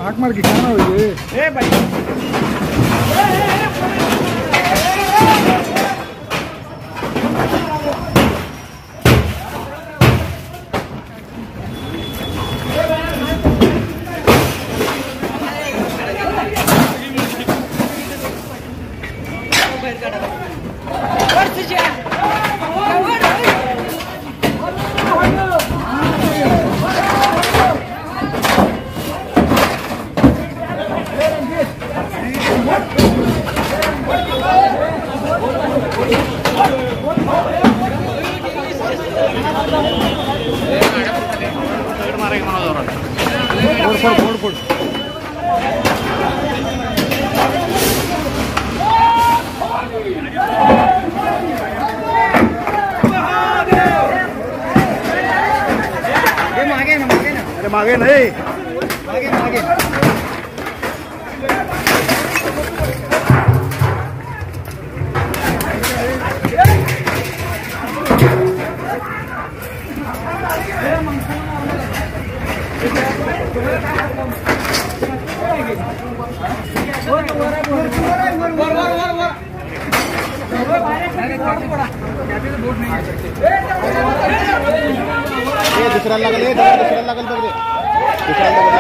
हाक मार के खाना हो ये भाई मागे नहीं मागे दुसऱ्याला लागल दुसऱ्याला लागल बघ रे दुसऱ्याला लागल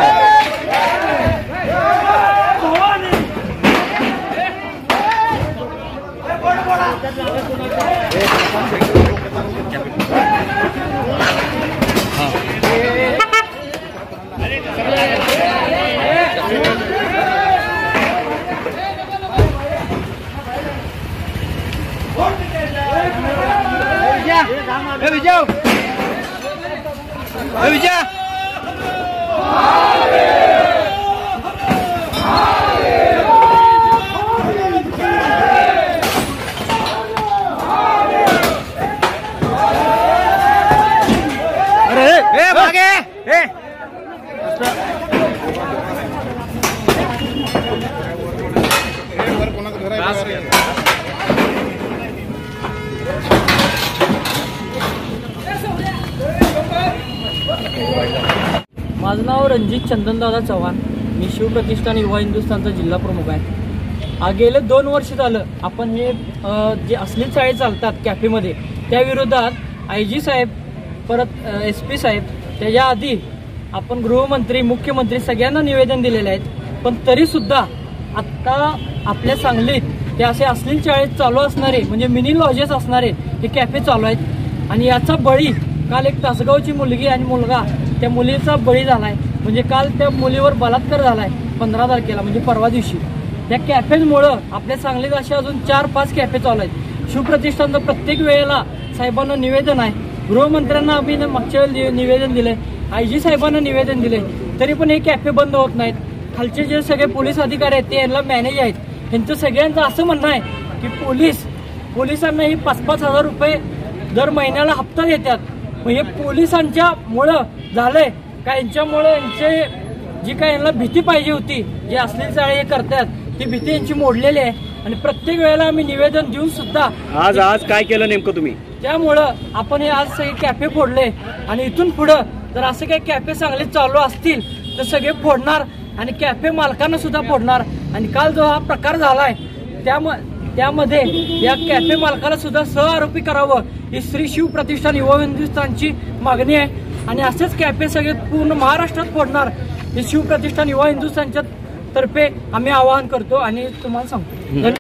विजय अरे मागे माझं नाव रणजित चंदनदादा चव्हाण. मी शिवप्रतिष्ठान युवा हिंदुस्थानचा जिल्हा प्रमुख आहे. गेले 2 वर्ष झालं आपण हे जे असली चाळे चालतात कॅफेमध्ये त्या विरोधात IG साहेब परत SP साहेब त्याच्या आधी आपण गृहमंत्री मुख्यमंत्री सगळ्यांना निवेदन दिलेले आहेत. पण तरीसुद्धा आत्ता आपल्या सांगलीत ते असे असलील चाळे चालू असणारे म्हणजे मिनी लॉजेस असणारे हे कॅफे चालू आहेत. आणि याचा बळी काल एक तासगावची मुलगी आणि मुलगा त्या मुलीचा बळी झालाय. म्हणजे काल त्या मुलीवर बलात्कार झालाय 15 तारखेला म्हणजे परवा दिवशी. त्या कॅफेमुळं आपल्या सांगलीत असे अजून 4-5 कॅफे चालू आहेत. शिवप्रतिष्ठानचं प्रत्येक वेळेला साहेबांना निवेदन आहे. गृहमंत्र्यांना आम्ही मागच्या वेळेला निवेदन दिलंय, IG साहेबांना निवेदन दिलंय, तरी पण हे कॅफे बंद होत नाहीत. खालचे जे सगळे पोलीस अधिकारी आहेत ते यांना मॅनेज आहेत. यांचं सगळ्यांचं असं म्हणणं आहे की पोलिसांना ही 5-5 हजार रुपये दर महिन्याला हप्ता देतात. मग हे पोलिसांच्या मुळे झालंय का? यांच्यामुळे यांचे जी काय यांना भीती पाहिजे होती जे असलेली चाळे हे करतात ती भीती यांची मोडलेली आहे. आणि प्रत्येक वेळेला आम्ही निवेदन देऊन सुद्धा आज काय केलं नेमकं तुम्ही? त्यामुळं आपण हे आज सगळे कॅफे फोडले आणि इथून पुढं जर असं काही कॅफे चांगले चालू असतील तर सगळे फोडणार आणि कॅफे मालकांना सुद्धा फोडणार. आणि काल जो हा प्रकार झालाय त्यामध्ये या कॅफे मालकाला सुद्धा सहआरोपी करावं ही श्री शिवप्रतिष्ठान युवा हिंदुस्थानची मागणी आहे. आणि असेच कॅफे सगळे पूर्ण महाराष्ट्रात फोडणार हे शिवप्रतिष्ठान युवा हिंदुस्थानच्या तर्फे आम्ही आवाहन करतो आणि तुम्हाला सांगतो.